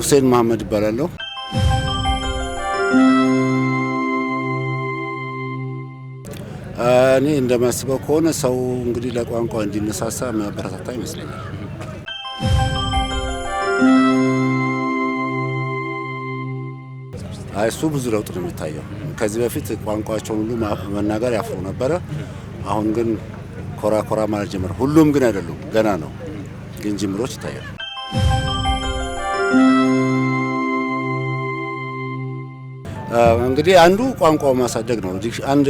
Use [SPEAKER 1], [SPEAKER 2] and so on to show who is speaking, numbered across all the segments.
[SPEAKER 1] ሁሴን መሐመድ ይባላለሁ። እኔ እንደማስበው ከሆነ ሰው እንግዲህ ለቋንቋ እንዲነሳሳ የሚያበረታታ ይመስለኛል። እሱ ብዙ ለውጥ ነው የሚታየው። ከዚህ በፊት ቋንቋቸውን ሁሉ መናገር ያፍሩ ነበረ። አሁን ግን ኮራ ኮራ ማለት ጀመረ። ሁሉም ግን አይደሉም፣ ገና ነው፣ ግን ጅምሮች ይታያሉ። እንግዲህ አንዱ ቋንቋው ማሳደግ ነው። አንድ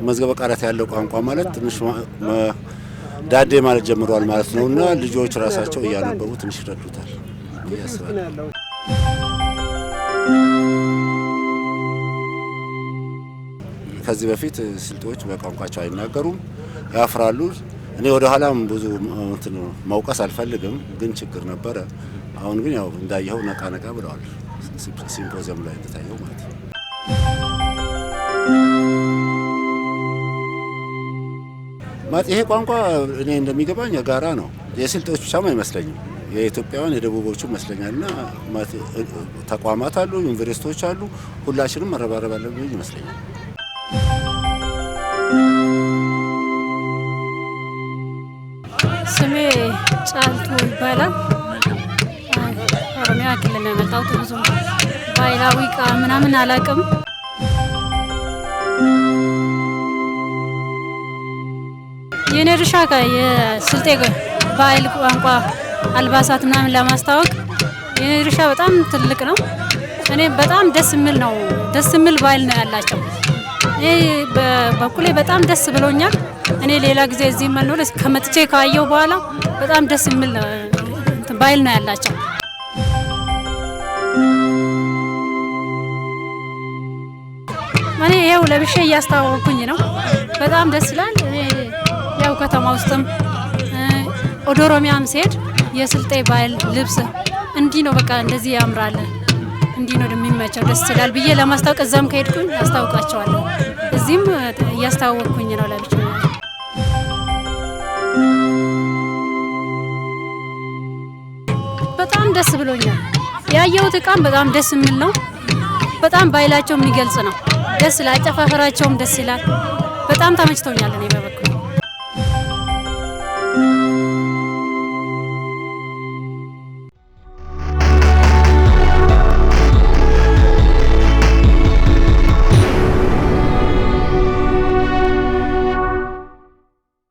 [SPEAKER 1] መዝገበ ቃላት ያለው ቋንቋ ማለት ትንሽ ዳዴ ማለት ጀምሯል ማለት ነውና ልጆች ራሳቸው እያነበቡ ትንሽ ይረዱታል ያስባል። ከዚህ በፊት ስልጤዎች በቋንቋቸው አይናገሩም፣ ያፍራሉ። እኔ ወደ ኋላም ብዙ መውቀስ አልፈልግም፣ ግን ችግር ነበረ። አሁን ግን ያው እንዳየኸው ነቃ ነቃ ብለዋል፣ ሲምፖዚየም ላይ እንደታየው ማለት ነው። ይሄ ቋንቋ እኔ እንደሚገባኝ የጋራ ነው። የስልጤዎች ብቻም አይመስለኝም፣ የኢትዮጵያውያን የደቡቦቹ ይመስለኛልና ተቋማት አሉ፣ ዩኒቨርሲቲዎች አሉ። ሁላችንም መረባረብ አለብን ይመስለኛል።
[SPEAKER 2] ስሜ ጫልቱ ይባላል። ኦሮሚያ ክልል ነው የመጣሁት። ብዙ ባህላዊ ዕቃ ምናምን አላውቅም። የኔ ድርሻ የስልጤ ባህል ቋንቋ አልባሳት ምናምን ለማስተዋወቅ የኔ ድርሻ በጣም ትልቅ ነው። እኔ በጣም ደስ የሚል ባህል ነው ያላቸው። እኔ በበኩሌ በጣም ደስ ብሎኛል። እኔ ሌላ ጊዜ እዚህ መኖር ከመጥቼ ካየው በኋላ በጣም ደስ የሚል ባህል ነው ያላቸው። እኔ ይሄው ለብሼ እያስተዋወቅኩኝ ነው። በጣም ደስ ይላል። እኔ ያው ከተማ ውስጥም ወደ ኦሮሚያም ስሄድ የስልጤ ባህል ልብስ እንዲህ ነው፣ በቃ እንደዚህ ያምራል፣ እንዲህ ነው የሚመቸው፣ ደስ ይላል ብዬ ለማስታወቅ እዛም ከሄድኩኝ አስታውቃቸዋለሁ። እዚህም እያስተዋወቅኩኝ ነው ለብቻ። በጣም ደስ ብሎኛል። ያየሁት ዕቃም በጣም ደስ የሚል ነው። በጣም ባህላቸው የሚገልጽ ነው። ደስ ይላል። አጨፋፈራቸውም ደስ ይላል። በጣም ተመችቶኛል እኔ በበኩሌ።